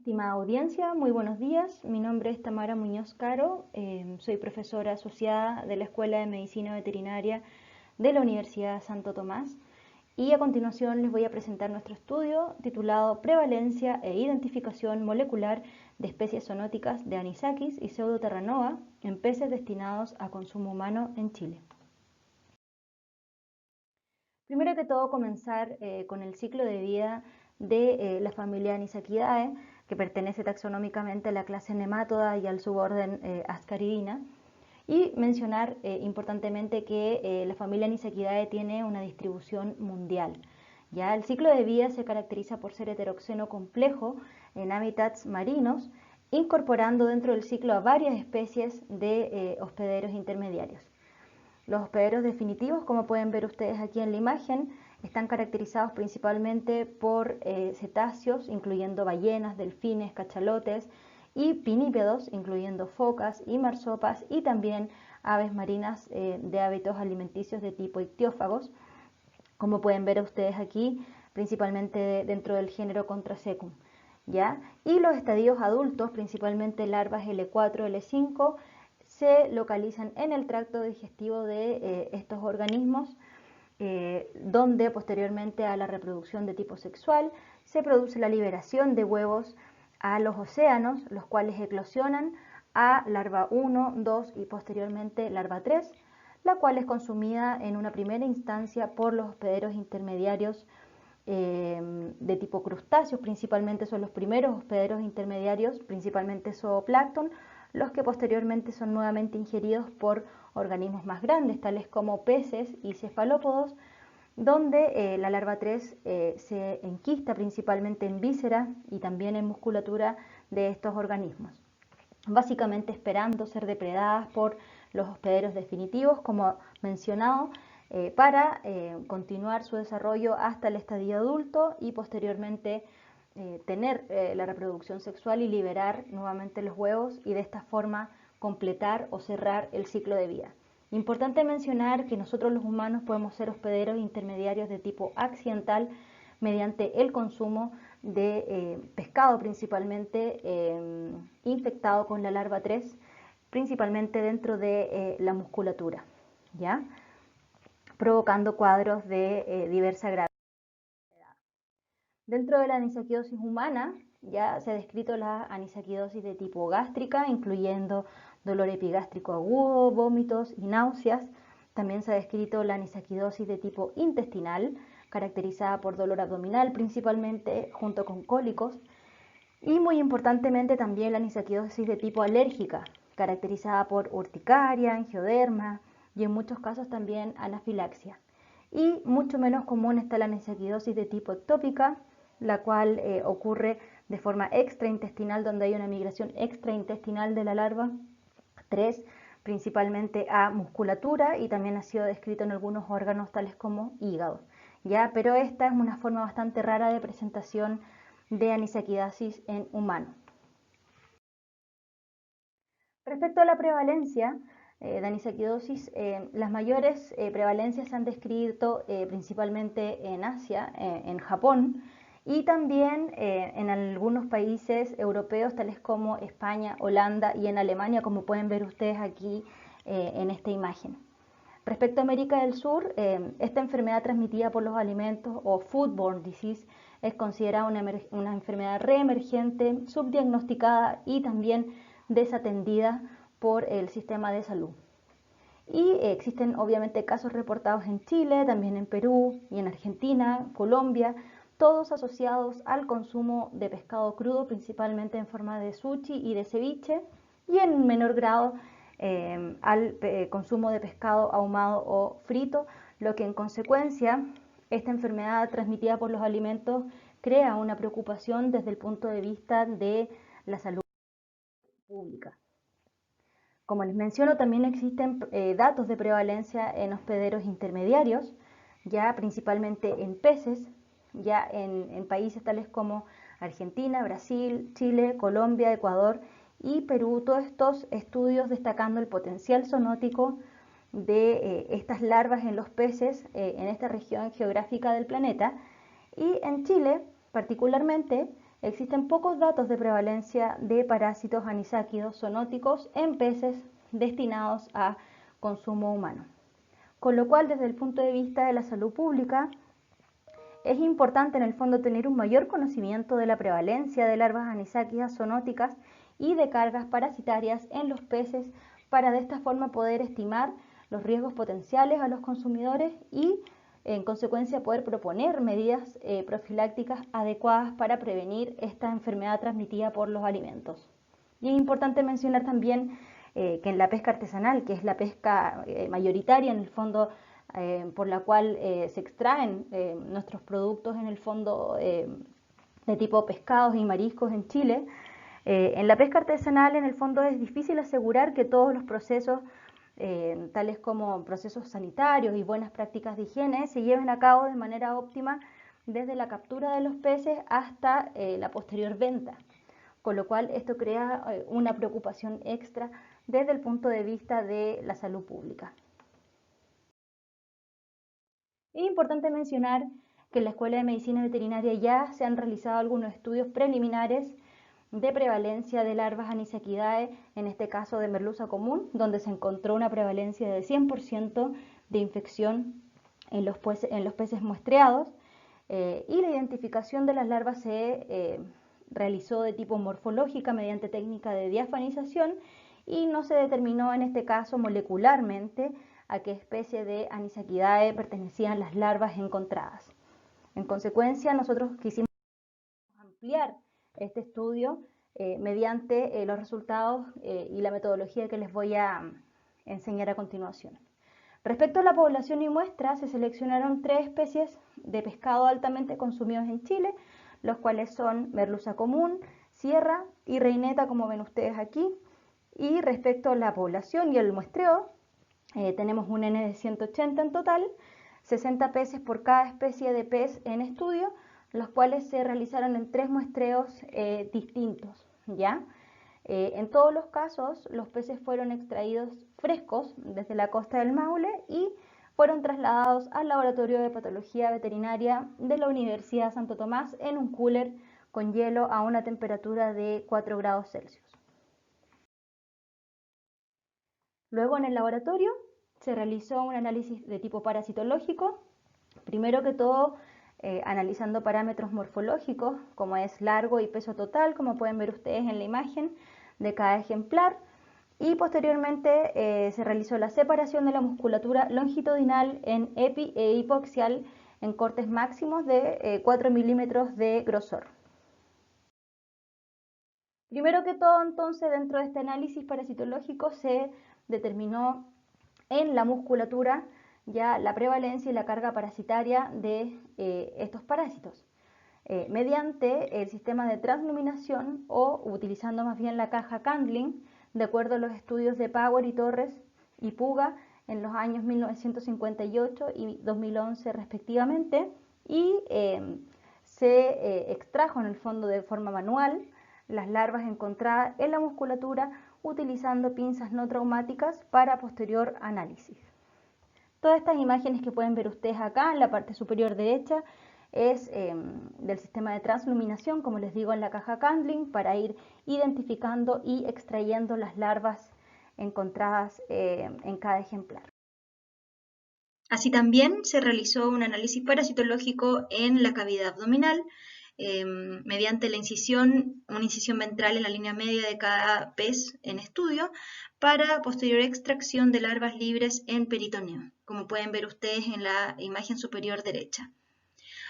Estimada audiencia, muy buenos días. Mi nombre es Tamara Muñoz Caro, soy profesora asociada de la Escuela de Medicina Veterinaria de la Universidad Santo Tomás y a continuación les voy a presentar nuestro estudio titulado Prevalencia e Identificación Molecular de especies zoonóticas de Anisakis y Pseudoterranova en peces destinados a consumo humano en Chile. Primero que todo comenzar con el ciclo de vida de la familia Anisakidae, que pertenece taxonómicamente a la clase Nematoda y al suborden Ascaridina, y mencionar importantemente que la familia Anisakidae tiene una distribución mundial. Ya el ciclo de vida se caracteriza por ser heteroxeno complejo en hábitats marinos, incorporando dentro del ciclo a varias especies de hospederos intermediarios. Los hospederos definitivos, como pueden ver ustedes aquí en la imagen, están caracterizados principalmente por cetáceos, incluyendo ballenas, delfines, cachalotes, y pinípedos, incluyendo focas y marsopas, y también aves marinas de hábitos alimenticios de tipo ictiófagos, como pueden ver ustedes aquí, principalmente dentro del género Contrasecum. ¿Ya? Y los estadios adultos, principalmente larvas L4, L5, se localizan en el tracto digestivo de estos organismos, donde posteriormente a la reproducción de tipo sexual se produce la liberación de huevos a los océanos, los cuales eclosionan a larva 1, 2 y posteriormente larva 3, la cual es consumida en una primera instancia por los hospederos intermediarios de tipo crustáceos, principalmente son los primeros hospederos intermediarios, principalmente zooplancton, los que posteriormente son nuevamente ingeridos por organismos más grandes, tales como peces y cefalópodos, donde la larva 3 se enquista principalmente en víscera y también en musculatura de estos organismos, básicamente esperando ser depredadas por los hospederos definitivos, como mencionado, para continuar su desarrollo hasta el estadio adulto y posteriormente tener la reproducción sexual y liberar nuevamente los huevos y de esta forma completar o cerrar el ciclo de vida. Importante mencionar que nosotros los humanos podemos ser hospederos intermediarios de tipo accidental mediante el consumo de pescado principalmente infectado con la larva 3, principalmente dentro de la musculatura, ¿ya? Provocando cuadros de diversa gravedad. Dentro de la anisakidosis humana ya se ha descrito la anisakidosis de tipo gástrica, incluyendo dolor epigástrico agudo, vómitos y náuseas. También se ha descrito la anisakidosis de tipo intestinal, caracterizada por dolor abdominal principalmente, junto con cólicos. Y muy importantemente también la anisakidosis de tipo alérgica, caracterizada por urticaria, angioderma y en muchos casos también anafilaxia. Y mucho menos común está la anisakidosis de tipo ectópica, la cual ocurre de forma extraintestinal, donde hay una migración extraintestinal de la larva 3, principalmente a musculatura, y también ha sido descrito en algunos órganos tales como hígado, ¿ya? Pero esta es una forma bastante rara de presentación de anisakidosis en humanos. Respecto a la prevalencia de anisakidosis, las mayores prevalencias se han descrito principalmente en Asia, en Japón, y también en algunos países europeos tales como España, Holanda y en Alemania, como pueden ver ustedes aquí en esta imagen. Respecto a América del Sur, esta enfermedad transmitida por los alimentos o foodborne disease es considerada una enfermedad reemergente, subdiagnosticada y también desatendida por el sistema de salud. Y existen obviamente casos reportados en Chile, también en Perú y en Argentina, Colombia, todos asociados al consumo de pescado crudo, principalmente en forma de sushi y de ceviche, y en menor grado al consumo de pescado ahumado o frito, lo que en consecuencia esta enfermedad transmitida por los alimentos crea una preocupación desde el punto de vista de la salud pública. Como les menciono, también existen datos de prevalencia en hospederos intermediarios, ya principalmente en peces, ya en países tales como Argentina, Brasil, Chile, Colombia, Ecuador y Perú, todos estos estudios destacando el potencial zoonótico de estas larvas en los peces en esta región geográfica del planeta. Y en Chile, particularmente, existen pocos datos de prevalencia de parásitos anisáquidos zoonóticos en peces destinados a consumo humano. Con lo cual, desde el punto de vista de la salud pública, es importante en el fondo tener un mayor conocimiento de la prevalencia de larvas anisáquidas zoonóticas y de cargas parasitarias en los peces para de esta forma poder estimar los riesgos potenciales a los consumidores y en consecuencia poder proponer medidas profilácticas adecuadas para prevenir esta enfermedad transmitida por los alimentos. Y es importante mencionar también que en la pesca artesanal, que es la pesca mayoritaria en el fondo por la cual se extraen nuestros productos en el fondo de tipo pescados y mariscos en Chile, en la pesca artesanal en el fondo es difícil asegurar que todos los procesos tales como procesos sanitarios y buenas prácticas de higiene se lleven a cabo de manera óptima desde la captura de los peces hasta la posterior venta, con lo cual esto crea una preocupación extra desde el punto de vista de la salud pública. Es importante mencionar que en la Escuela de Medicina Veterinaria ya se han realizado algunos estudios preliminares de prevalencia de larvas Anisakidae, en este caso de merluza común, donde se encontró una prevalencia de 100% de infección en los peces muestreados y la identificación de las larvas se realizó de tipo morfológica mediante técnica de diafanización y no se determinó en este caso molecularmente a qué especie de Anisakidae pertenecían las larvas encontradas. En consecuencia, nosotros quisimos ampliar este estudio mediante los resultados y la metodología que les voy a enseñar a continuación. Respecto a la población y muestra, se seleccionaron 3 especies de pescado altamente consumidos en Chile, los cuales son merluza común, sierra y reineta, como ven ustedes aquí. Y respecto a la población y el muestreo, tenemos un N de 180 en total, 60 peces por cada especie de pez en estudio, los cuales se realizaron en 3 muestreos distintos, ¿ya? En todos los casos, los peces fueron extraídos frescos desde la costa del Maule y fueron trasladados al Laboratorio de Patología Veterinaria de la Universidad Santo Tomás en un cooler con hielo a una temperatura de 4 grados Celsius. Luego en el laboratorio se realizó un análisis de tipo parasitológico, primero que todo analizando parámetros morfológicos como es largo y peso total, como pueden ver ustedes en la imagen de cada ejemplar, y posteriormente se realizó la separación de la musculatura longitudinal en epi e hipoaxial en cortes máximos de 4 milímetros de grosor. Primero que todo, entonces, dentro de este análisis parasitológico se determinó en la musculatura ya la prevalencia y la carga parasitaria de estos parásitos mediante el sistema de transluminación o utilizando más bien la caja Candling, de acuerdo a los estudios de Power y Torres y Puga en los años 1958 y 2011 respectivamente, y se extrajo en el fondo de forma manual las larvas encontradas en la musculatura utilizando pinzas no traumáticas para posterior análisis. Todas estas imágenes que pueden ver ustedes acá en la parte superior derecha es del sistema de transluminación, como les digo, en la caja Candling, para ir identificando y extrayendo las larvas encontradas en cada ejemplar. Así también se realizó un análisis parasitológico en la cavidad abdominal mediante una incisión ventral en la línea media de cada pez en estudio para posterior extracción de larvas libres en peritoneo, como pueden ver ustedes en la imagen superior derecha.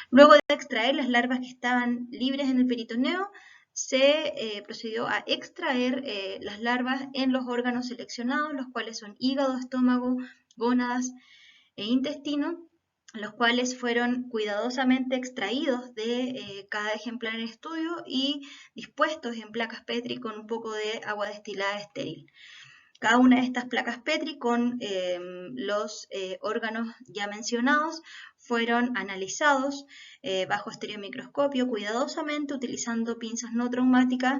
Luego de extraer las larvas que estaban libres en el peritoneo, se procedió a extraer las larvas en los órganos seleccionados, los cuales son hígado, estómago, gónadas e intestino, los cuales fueron cuidadosamente extraídos de cada ejemplar en estudio y dispuestos en placas Petri con un poco de agua destilada estéril. Cada una de estas placas Petri con los órganos ya mencionados fueron analizados bajo estereomicroscopio cuidadosamente utilizando pinzas no traumáticas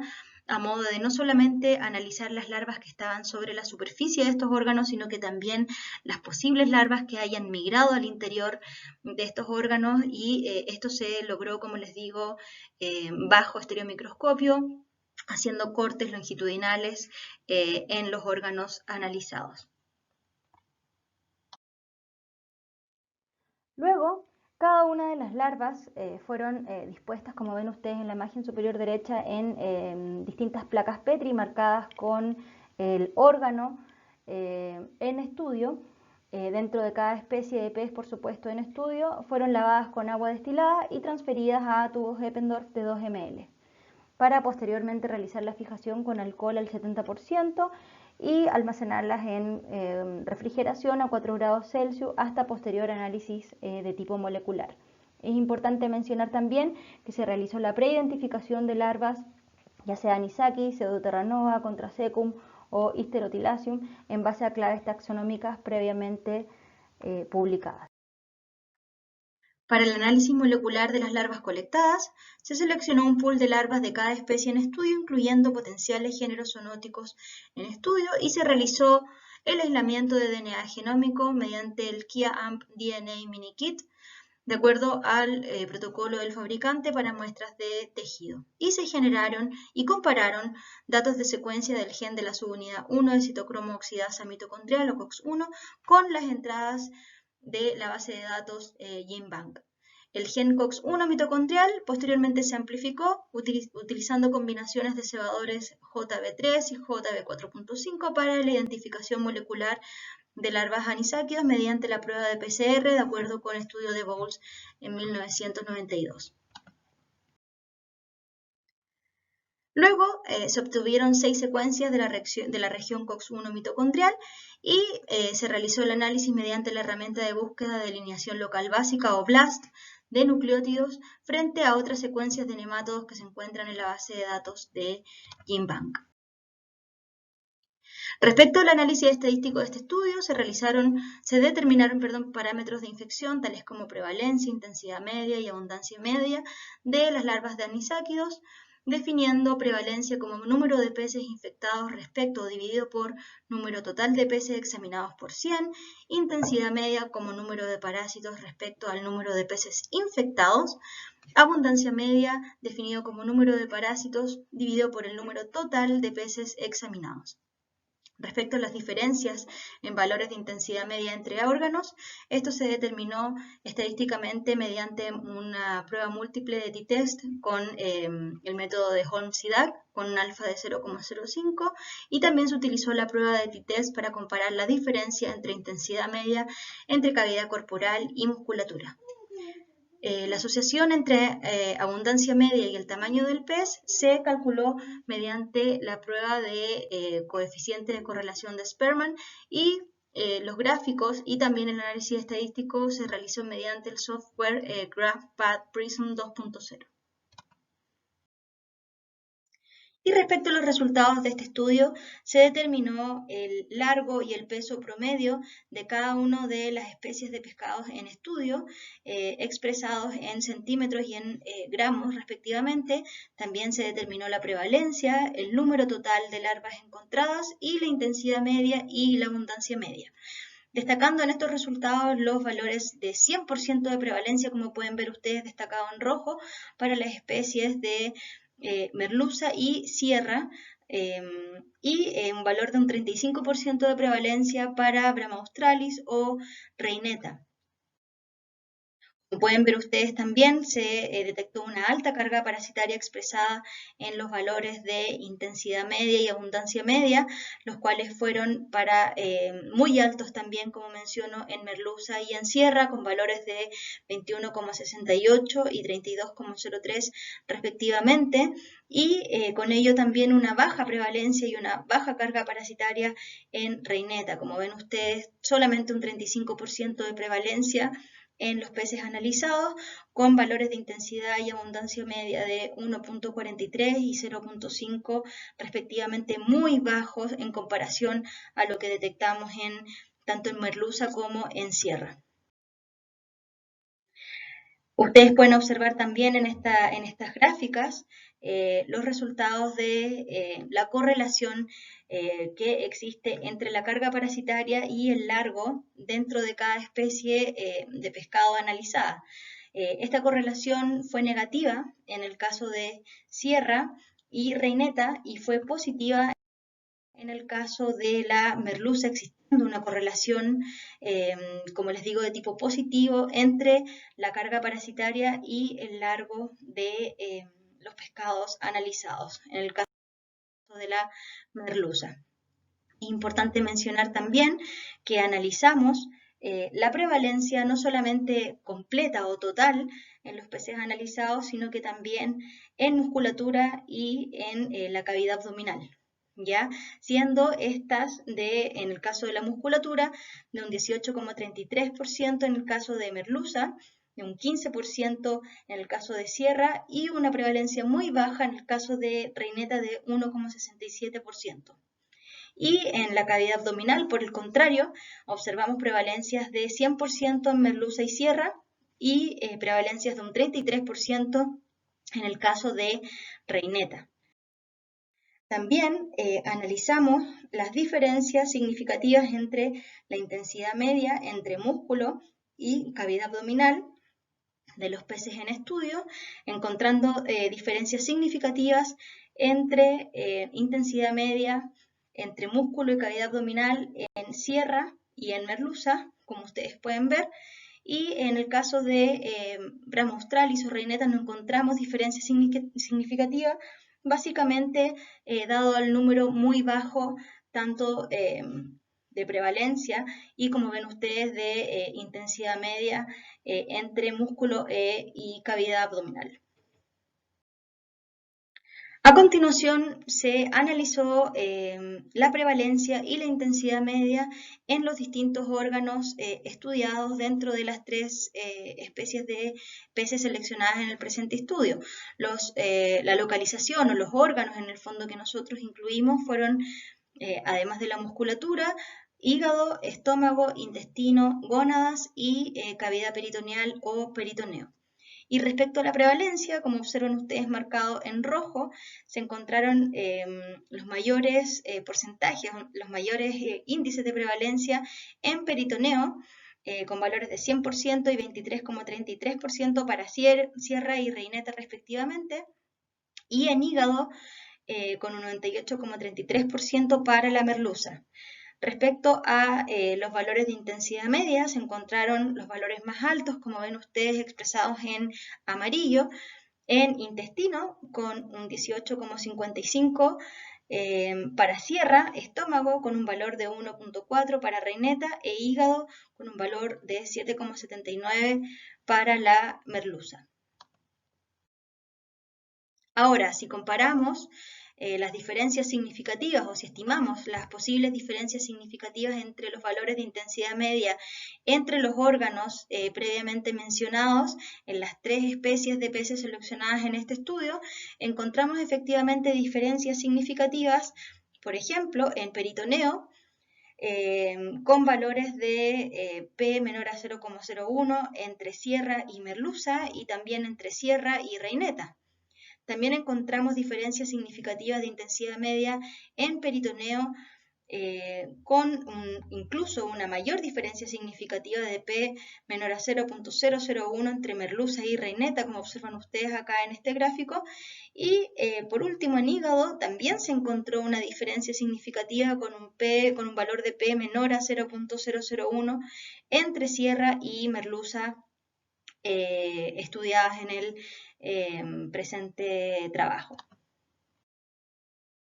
a modo de no solamente analizar las larvas que estaban sobre la superficie de estos órganos, sino que también las posibles larvas que hayan migrado al interior de estos órganos, y esto se logró, como les digo, bajo estereomicroscopio, haciendo cortes longitudinales en los órganos analizados. Luego, cada una de las larvas fueron dispuestas, como ven ustedes en la imagen superior derecha, en distintas placas Petri marcadas con el órgano en estudio. Dentro de cada especie de pez, por supuesto, en estudio, fueron lavadas con agua destilada y transferidas a tubos Eppendorf de 2 ml, para posteriormente realizar la fijación con alcohol al 70% y almacenarlas en refrigeración a 4 grados Celsius hasta posterior análisis de tipo molecular. Es importante mencionar también que se realizó la preidentificación de larvas, ya sea Anisakis, Pseudoterranova, Contrasecum o Histerotilacium, en base a claves taxonómicas previamente publicadas. Para el análisis molecular de las larvas colectadas, se seleccionó un pool de larvas de cada especie en estudio, incluyendo potenciales géneros zoonóticos en estudio, y se realizó el aislamiento de DNA genómico mediante el KIA-AMP DNA Mini Kit, de acuerdo al protocolo del fabricante para muestras de tejido. Y se generaron y compararon datos de secuencia del gen de la subunidad 1 de citocromo oxidasa mitocondrial o COX-1 con las entradas de la base de datos GenBank. El gen COX-1 mitocondrial posteriormente se amplificó utilizando combinaciones de cebadores JB3 y JB4.5 para la identificación molecular de larvas anisáquidas mediante la prueba de PCR, de acuerdo con el estudio de Bowles en 1992. Luego se obtuvieron 6 secuencias de la región COX-1 mitocondrial y se realizó el análisis mediante la herramienta de búsqueda de alineación local básica o BLAST de nucleótidos frente a otras secuencias de nemátodos que se encuentran en la base de datos de GenBank. Respecto al análisis estadístico de este estudio, se determinaron parámetros de infección tales como prevalencia, intensidad media y abundancia media de las larvas de anisáquidos, definiendo prevalencia como número de peces infectados respecto o dividido por número total de peces examinados por 100, intensidad media como número de parásitos respecto al número de peces infectados, abundancia media definido como número de parásitos dividido por el número total de peces examinados. Respecto a las diferencias en valores de intensidad media entre órganos, esto se determinó estadísticamente mediante una prueba múltiple de t-test con el método de Holmes-Sidak con un alfa de 0,05, y también se utilizó la prueba de t-test para comparar la diferencia entre intensidad media entre cavidad corporal y musculatura. La asociación entre abundancia media y el tamaño del pez se calculó mediante la prueba de coeficiente de correlación de Spearman, y los gráficos y también el análisis estadístico se realizó mediante el software GraphPath Prism 2.0. Y respecto a los resultados de este estudio, se determinó el largo y el peso promedio de cada una de las especies de pescados en estudio, expresados en centímetros y en gramos respectivamente. También se determinó la prevalencia, el número total de larvas encontradas y la intensidad media y la abundancia media, destacando en estos resultados los valores de 100% de prevalencia, como pueden ver ustedes destacado en rojo, para las especies de merluza y sierra, y un valor de un 35% de prevalencia para Brahma australis o reineta. Como pueden ver ustedes también, se detectó una alta carga parasitaria expresada en los valores de intensidad media y abundancia media, los cuales fueron muy altos también, como menciono, en merluza y en sierra, con valores de 21,68 y 32,03 respectivamente, y con ello también una baja prevalencia y una baja carga parasitaria en reineta. Como ven ustedes, solamente un 35% de prevalencia en los peces analizados, con valores de intensidad y abundancia media de 1,43 y 0,5 respectivamente, muy bajos en comparación a lo que detectamos tanto en merluza como en sierra. Ustedes pueden observar también en estas gráficas los resultados de la correlación que existe entre la carga parasitaria y el largo dentro de cada especie de pescado analizada. Esta correlación fue negativa en el caso de sierra y reineta y fue positiva en el caso de la merluza, existiendo una correlación, como les digo, de tipo positivo entre la carga parasitaria y el largo de los pescados analizados, en el caso de la merluza. Importante mencionar también que analizamos la prevalencia no solamente completa o total en los peces analizados, sino que también en musculatura y en la cavidad abdominal. ¿Ya? Siendo estas en el caso de la musculatura, de un 18,33% en el caso de merluza, de un 15% en el caso de sierra y una prevalencia muy baja en el caso de reineta de 1,67%. Y en la cavidad abdominal, por el contrario, observamos prevalencias de 100% en merluza y sierra y prevalencias de un 33% en el caso de reineta. También analizamos las diferencias significativas entre la intensidad media entre músculo y cavidad abdominal de los peces en estudio, encontrando diferencias significativas entre intensidad media entre músculo y cavidad abdominal en sierra y en merluza, como ustedes pueden ver, y en el caso de Brahma australis o reineta no encontramos diferencias significativas, básicamente dado el número muy bajo tanto de prevalencia y como ven ustedes de intensidad media entre músculo y cavidad abdominal. A continuación se analizó la prevalencia y la intensidad media en los distintos órganos estudiados dentro de las tres especies de peces seleccionadas en el presente estudio. La localización o los órganos en el fondo que nosotros incluimos fueron, además de la musculatura, hígado, estómago, intestino, gónadas y cavidad peritoneal o peritoneo. Y respecto a la prevalencia, como observan ustedes marcado en rojo, se encontraron los mayores porcentajes, los mayores índices de prevalencia en peritoneo, con valores de 100% y 23,33% para sierra y reineta respectivamente, y en hígado con un 98,33% para la merluza. Respecto a los valores de intensidad media, se encontraron los valores más altos, como ven ustedes expresados en amarillo, en intestino con un 18,55 para sierra, estómago con un valor de 1,4 para reineta e hígado con un valor de 7,79 para la merluza. Ahora, si comparamos las diferencias significativas o si estimamos las posibles diferencias significativas entre los valores de intensidad media entre los órganos previamente mencionados en las tres especies de peces seleccionadas en este estudio, encontramos efectivamente diferencias significativas, por ejemplo, en peritoneo, con valores de P menor a 0,01 entre sierra y merluza y también entre sierra y reineta. También encontramos diferencias significativas de intensidad media en peritoneo con incluso una mayor diferencia significativa de P menor a 0,001 entre merluza y reineta, como observan ustedes acá en este gráfico. Y por último, en hígado también se encontró una diferencia significativa con un valor de P menor a 0,001 entre sierra y merluza estudiadas en el presente trabajo.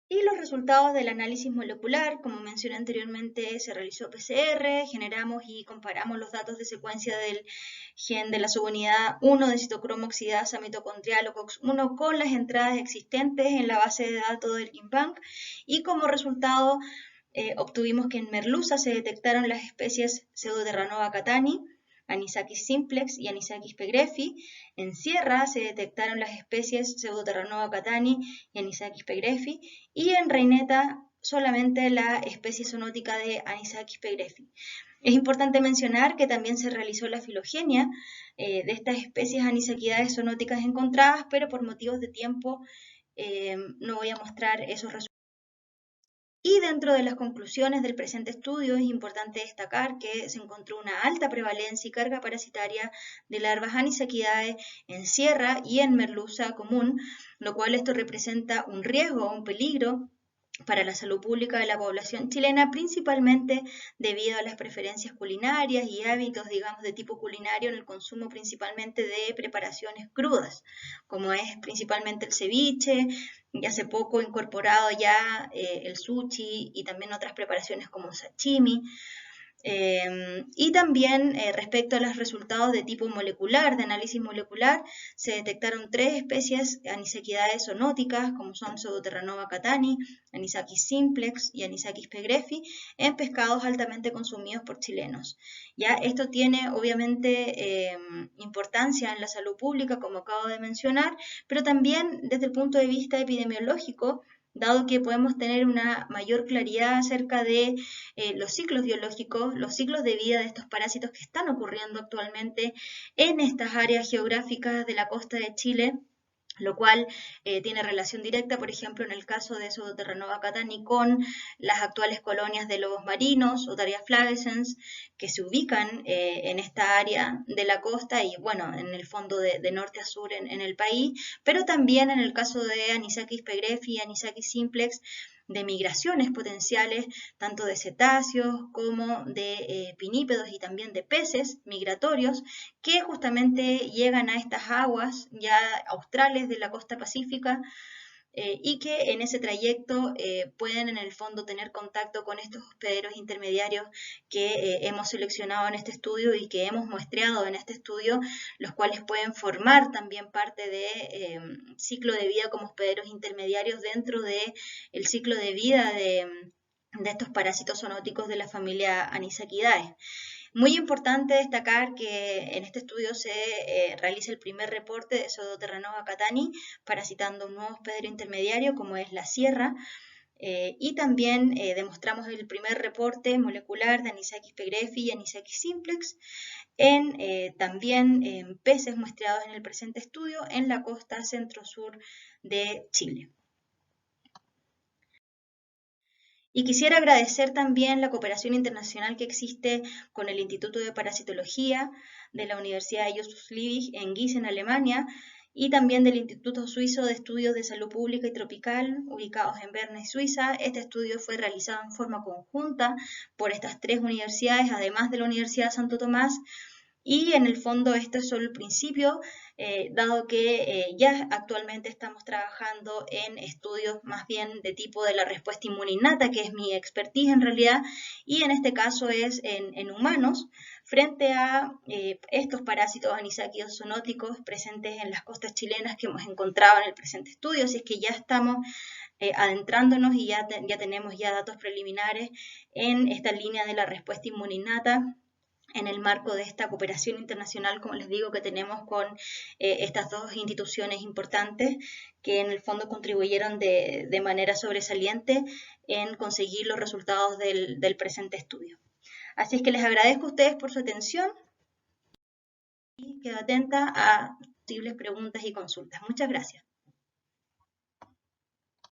Y los resultados del análisis molecular, como mencioné anteriormente, se realizó PCR, generamos y comparamos los datos de secuencia del gen de la subunidad 1 de citocromo oxidasa mitocondrial o COX-1 con las entradas existentes en la base de datos del GenBank y como resultado obtuvimos que en merluza se detectaron las especies Pseudoterranova cattani, Anisakis simplex y Anisakis pegrefi. En sierra se detectaron las especies Pseudoterranova cattani y Anisakis pegrefi. Y en reineta solamente la especie zoonótica de Anisakis pegrefi. Es importante mencionar que también se realizó la filogenia de estas especies anisaquidae zoonóticas encontradas, pero por motivos de tiempo no voy a mostrar esos resultados. Y dentro de las conclusiones del presente estudio es importante destacar que se encontró una alta prevalencia y carga parasitaria de larvas Anisakidae en sierra y en merluza común, lo cual esto representa un riesgo o un peligro para la salud pública de la población chilena, principalmente debido a las preferencias culinarias y hábitos, digamos, de tipo culinario en el consumo principalmente de preparaciones crudas, como es principalmente el ceviche, y hace poco incorporado ya el sushi y también otras preparaciones como sashimi. Y también respecto a los resultados de tipo molecular, de análisis molecular, se detectaron 3 especies Anisakidae zoonóticas, como son Pseudoterranova catani, Anisakis simplex y Anisakis pegrefi, en pescados altamente consumidos por chilenos. Ya esto tiene obviamente importancia en la salud pública, como acabo de mencionar, pero también desde el punto de vista epidemiológico, dado que podemos tener una mayor claridad acerca de los ciclos biológicos, los ciclos de vida de estos parásitos que están ocurriendo actualmente en estas áreas geográficas de la costa de Chile, lo cual tiene relación directa, por ejemplo, en el caso de Pseudoterranova catani con las actuales colonias de lobos marinos, Otaria flavescens, que se ubican en esta área de la costa y, bueno, en el fondo de norte a sur en el país, pero también en el caso de Anisakis pegrefi y Anisakis simplex, de migraciones potenciales, tanto de cetáceos como de pinípedos y también de peces migratorios, que justamente llegan a estas aguas ya australes de la costa pacífica y que en ese trayecto pueden en el fondo tener contacto con estos hospederos intermediarios que hemos seleccionado en este estudio y que hemos muestreado en este estudio, los cuales pueden formar también parte del ciclo de vida como hospederos intermediarios dentro del ciclo de vida de estos parásitos zoonóticos de la familia Anisakidae. Muy importante destacar que en este estudio se realiza el primer reporte de Pseudoterranova catani, parasitando un nuevo hospedero intermediario como es la sierra, y también demostramos el primer reporte molecular de Anisakis pegrefi y Anisakis simplex también en peces muestreados en el presente estudio en la costa centro-sur de Chile. Y quisiera agradecer también la cooperación internacional que existe con el Instituto de Parasitología de la Universidad de Justus Liebig en Gießen, Alemania, y también del Instituto Suizo de Estudios de Salud Pública y Tropical, ubicados en Berna, Suiza. Este estudio fue realizado en forma conjunta por estas 3 universidades, además de la Universidad de Santo Tomás, y en el fondo esto es solo el principio, dado que ya actualmente estamos trabajando en estudios más bien de tipo de la respuesta inmune innata, que es mi expertise en realidad, y en este caso es en humanos, frente a estos parásitos anisakidos zoonóticos presentes en las costas chilenas que hemos encontrado en el presente estudio, así es que ya estamos adentrándonos y ya tenemos ya datos preliminares en esta línea de la respuesta inmune innata, en el marco de esta cooperación internacional, como les digo, que tenemos con estas 2 instituciones importantes que en el fondo contribuyeron de manera sobresaliente en conseguir los resultados del presente estudio. Así es que les agradezco a ustedes por su atención y quedo atenta a posibles preguntas y consultas. Muchas gracias.